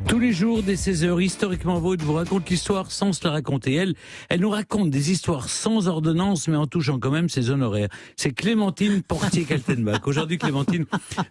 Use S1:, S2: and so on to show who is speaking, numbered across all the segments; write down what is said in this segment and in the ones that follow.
S1: Tous les jours, dès 16h, Historiquement Vôtre vous raconte l'histoire sans se la raconter. Elle nous raconte des histoires sans ordonnance, mais en touchant quand même ses honoraires. C'est Clémentine Portier-Kaltenbach. Aujourd'hui, Clémentine,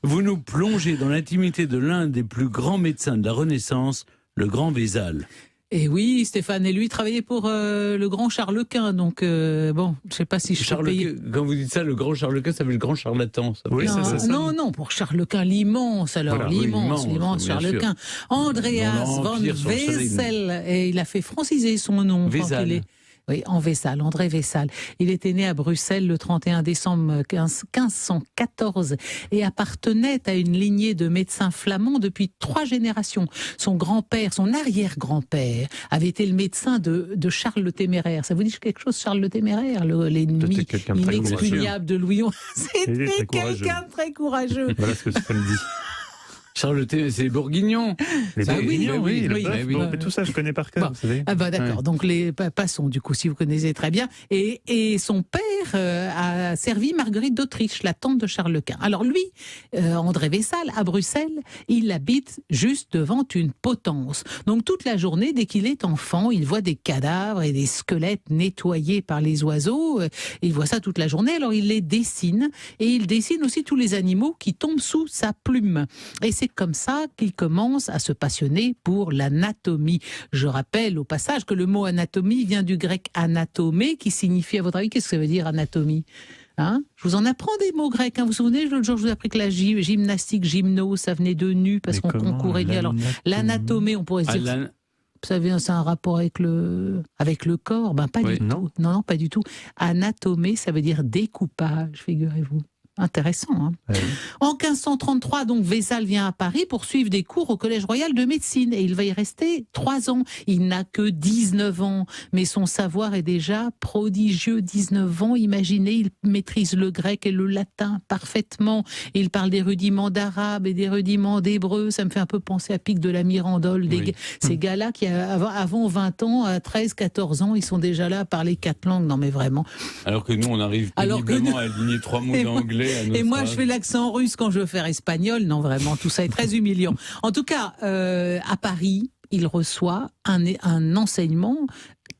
S1: vous nous plongez dans l'intimité de l'un des plus grands médecins de la Renaissance, le grand Vézal.
S2: Et oui, Stéphane, et lui travaillait pour le grand Charles Quint, donc bon, je sais pas si je peux payer.
S1: Quand vous dites ça, le grand Charles Quint, ça veut le grand charlatan. Ça
S3: oui,
S2: non, pour Charles Quint, l'immense, alors,
S1: voilà,
S2: l'immense Charles Quint. Andreas von Wesel, et il a fait franciser son nom.
S1: Vézal.
S2: Oui, en Vézal, André Vézal. Il était né à Bruxelles le 31 décembre 1514 et appartenait à une lignée de médecins flamands depuis 3 générations. Son grand-père, son arrière-grand-père, avait été le médecin de Charles le Téméraire. Ça vous dit quelque chose, Charles le Téméraire, l'ennemi inexpugnable de Louis XI? C'était quelqu'un de très courageux.
S3: Voilà ce que ça me dit.
S1: Charles T, c'est les Bourguignons.
S3: Les Bourguignons, oui.
S1: Tout
S3: ça, je connais par cœur,
S2: bon.
S3: vous savez.
S2: Ah bah d'accord, donc passons du coup, si vous connaissez très bien. Et son père a servi Marguerite d'Autriche, la tante de Charles Quint. Alors lui, André Vézal, à Bruxelles, il habite juste devant une potence. Donc toute la journée, dès qu'il est enfant, il voit des cadavres et des squelettes nettoyés par les oiseaux. Il voit ça toute la journée, alors il les dessine. Et il dessine aussi tous les animaux qui tombent sous sa plume. Et c'est comme ça qu'il commence à se passionner pour l'anatomie. Je rappelle au passage que le mot anatomie vient du grec anatomé, qui signifie, à votre avis, qu'est-ce que ça veut dire anatomie ? Hein ? Je vous en apprends des mots grecs. Hein. Vous vous souvenez, l'autre jour, je vous ai appris que la gymnastique, gymno, ça venait de nu, parce qu'on concourait nu. Alors, l'anatomie, on pourrait se dire... Vous savez, c'est un rapport avec le corps ? Ben, pas du tout. Non, pas du tout. Anatomé, ça veut dire découpage, figurez-vous. Intéressant. Hein. Oui. En 1533, donc, Vézal vient à Paris pour suivre des cours au Collège Royal de Médecine et il va y rester 3 ans. Il n'a que 19 ans, mais son savoir est déjà prodigieux. 19 ans, imaginez, il maîtrise le grec et le latin parfaitement. Il parle des rudiments d'arabe et des rudiments d'hébreu. Ça me fait un peu penser à Pic de la Mirandole. Ces gars-là qui, avant 20 ans, à 13, 14 ans, ils sont déjà là à parler 4 langues. Non, mais vraiment.
S1: Alors que nous, on arrive péniblement à aligner 3 mots d'anglais.
S2: Et moi, je fais l'accent russe quand je veux faire espagnol. Non, vraiment, tout ça est très humiliant. En tout cas, à Paris, il reçoit un enseignement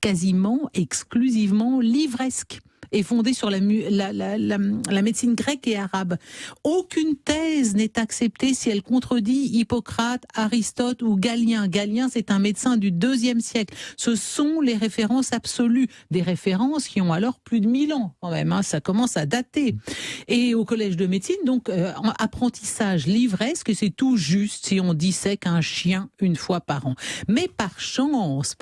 S2: quasiment exclusivement livresque et fondé sur la médecine grecque et arabe. Aucune thèse n'est acceptée si elle contredit Hippocrate, Aristote ou Galien. Galien, c'est un médecin du IIe siècle. Ce sont les références absolues, des références qui ont alors plus de 1000 ans quand même. Hein, ça commence à dater. Et au collège de médecine, donc apprentissage livresque, c'est tout juste si on dissèque un chien 1 fois par an. Mais par chance,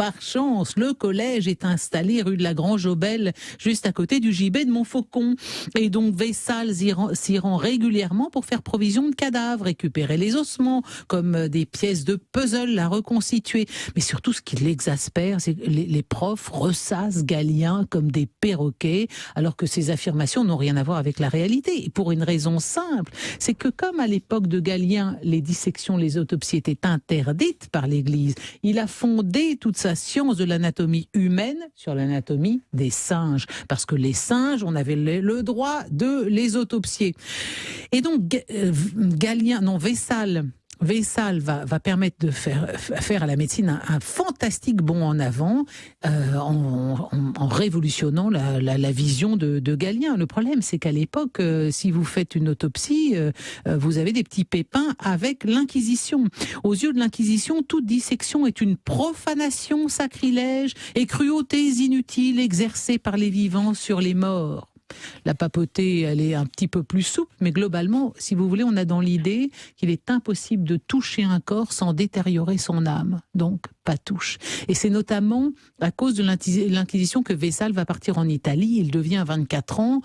S2: le collège est installé rue de la Grange-Aubel, juste à côté du gibet de Montfaucon. Et donc Vézal s'y rend régulièrement pour faire provision de cadavres, récupérer les ossements, comme des pièces de puzzle à reconstituer. Mais surtout, ce qui l'exaspère, c'est que les profs ressassent Galien comme des perroquets, alors que ces affirmations n'ont rien à voir avec la réalité. Et pour une raison simple, c'est que comme à l'époque de Galien, les dissections, les autopsies étaient interdites par l'Église, il a fondé toute sa science de l'anatomie humaine sur l'anatomie des singes. Parce que les singes, on avait le droit de les autopsier. Et donc, Vézal va permettre de faire à la médecine un fantastique bond en avant en révolutionnant la vision de Galien. Le problème, c'est qu'à l'époque, si vous faites une autopsie, vous avez des petits pépins avec l'Inquisition. Aux yeux de l'Inquisition, toute dissection est une profanation, sacrilège et cruautés inutiles exercées par les vivants sur les morts. La papauté, elle est un petit peu plus souple, mais globalement, si vous voulez, on a dans l'idée qu'il est impossible de toucher un corps sans détériorer son âme. Donc, pas touche. Et c'est notamment à cause de l'Inquisition que Vézal va partir en Italie. Il devient à 24 ans,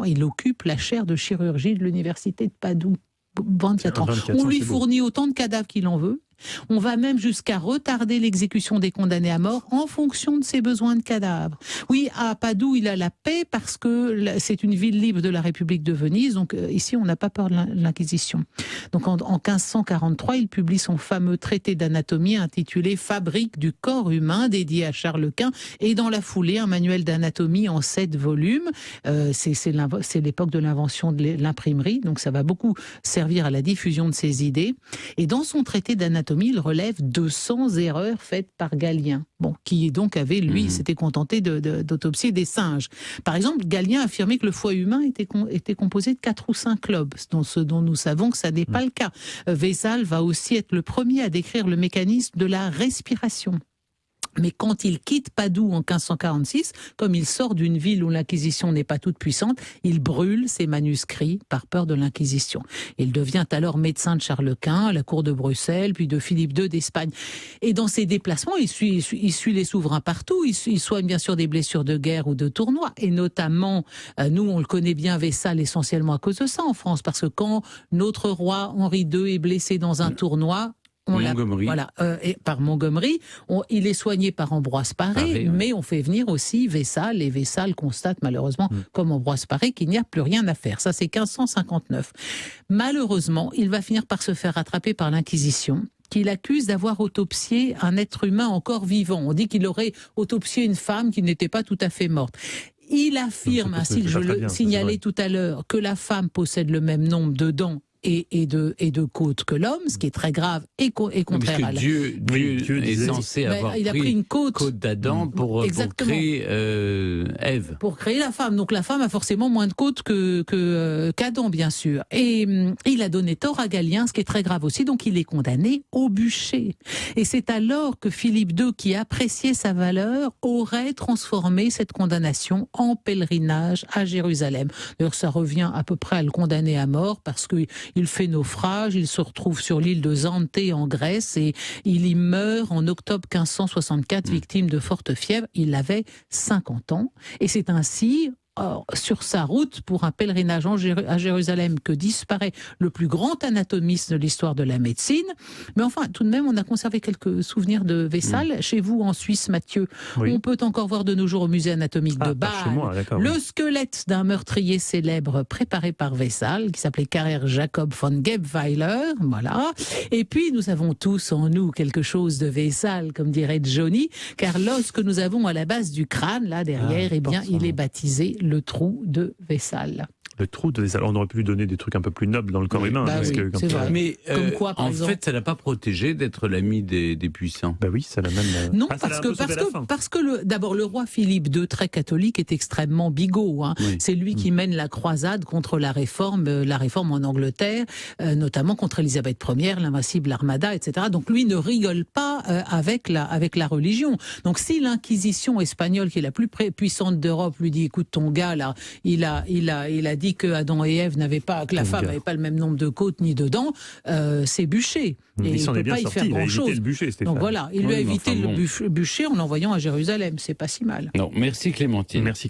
S2: il occupe la chaire de chirurgie de l'université de Padoue. 24 ans. On lui fournit autant de cadavres qu'il en veut. On va même jusqu'à retarder l'exécution des condamnés à mort en fonction de ses besoins de cadavres. Oui, à Padoue, il a la paix parce que c'est une ville libre de la République de Venise, donc ici, on n'a pas peur de l'Inquisition. Donc en 1543, il publie son fameux traité d'anatomie intitulé « Fabrique du corps humain » dédié à Charles Quint, et dans la foulée, un manuel d'anatomie en 7 volumes. C'est l'époque de l'invention de l'imprimerie, donc ça va beaucoup servir à la diffusion de ses idées. Et dans son traité d'anatomie, anatomie, il relève 200 erreurs faites par Galien. Bon, qui donc avait, lui, s'était contenté d'autopsier des singes. Par exemple, Galien affirmait que le foie humain était composé de 4 ou 5 lobes, ce dont nous savons que ça n'est pas le cas. Wésal va aussi être le premier à décrire le mécanisme de la respiration. Mais quand il quitte Padoue en 1546, comme il sort d'une ville où l'Inquisition n'est pas toute puissante, il brûle ses manuscrits par peur de l'Inquisition. Il devient alors médecin de Charles Quint, à la cour de Bruxelles, puis de Philippe II d'Espagne. Et dans ses déplacements, il suit les souverains partout. Il soigne bien sûr des blessures de guerre ou de tournoi. Et notamment, nous, on le connaît bien, Vésal, essentiellement à cause de ça en France. Parce que quand notre roi Henri II est blessé dans un tournoi,
S1: Montgomery.
S2: Et par Montgomery, il est soigné par Ambroise Paré, mais on fait venir aussi Vésal, et Vésal constate malheureusement, comme Ambroise Paré, qu'il n'y a plus rien à faire. Ça, c'est 1559. Malheureusement, il va finir par se faire rattraper par l'Inquisition, qu'il accuse d'avoir autopsié un être humain encore vivant. On dit qu'il aurait autopsié une femme qui n'était pas tout à fait morte. Il affirme, ainsi que je le signalais tout à l'heure, que la femme possède le même nombre de dents et de côtes que l'homme, ce qui est très grave et contraire à la...
S1: Dieu est censé avoir pris
S2: une côte
S1: d'Adam pour créer Ève.
S2: Pour créer la femme. Donc la femme a forcément moins de côtes qu'Adam, bien sûr. Et il a donné tort à Galien, ce qui est très grave aussi. Donc il est condamné au bûcher. Et c'est alors que Philippe II, qui appréciait sa valeur, aurait transformé cette condamnation en pèlerinage à Jérusalem. D'ailleurs, ça revient à peu près à le condamner à mort, parce que il fait naufrage, il se retrouve sur l'île de Zante en Grèce et il y meurt en octobre 1564, victime de forte fièvre. Il avait 50 ans et c'est ainsi, sur sa route pour un pèlerinage à Jérusalem, que disparaît le plus grand anatomiste de l'histoire de la médecine. Mais enfin, tout de même, on a conservé quelques souvenirs de Vésal. Chez vous, en Suisse, Mathieu, on peut encore voir de nos jours au musée anatomique de Bâle le squelette d'un meurtrier célèbre préparé par Vésal, qui s'appelait Carrère Jacob von Gebweiler. Voilà. Et puis, nous avons tous en nous quelque chose de Vésal, comme dirait Johnny, car l'os que nous avons à la base du crâne, là derrière, il est baptisé le trou de Vésal.
S3: Le trou de Vésal. On aurait pu lui donner des trucs un peu plus nobles dans le corps humain.
S2: C'est vrai.
S1: Mais
S2: comme quoi, par exemple,
S1: fait, ça l'a pas protégé d'être l'ami des puissants.
S3: Bah oui, ça l'a même...
S2: Non, parce que d'abord, le roi Philippe II, très catholique, est extrêmement bigot. C'est lui qui mène la croisade contre la réforme en Angleterre, notamment contre Élisabeth Ier, l'invincible Armada, etc. Donc lui ne rigole pas avec la religion. Donc si l'Inquisition espagnole, qui est la plus puissante d'Europe, lui dit, écoute, ton gars là, il a dit que Adam et Ève que la femme n'avait pas le même nombre de côtes ni de dents, c'est bûché. Et il ne peut pas y faire grand-chose. Donc voilà, il lui a évité le bûcher en l'envoyant à Jérusalem. C'est pas si mal.
S1: Non, merci Clémentine.
S3: Merci.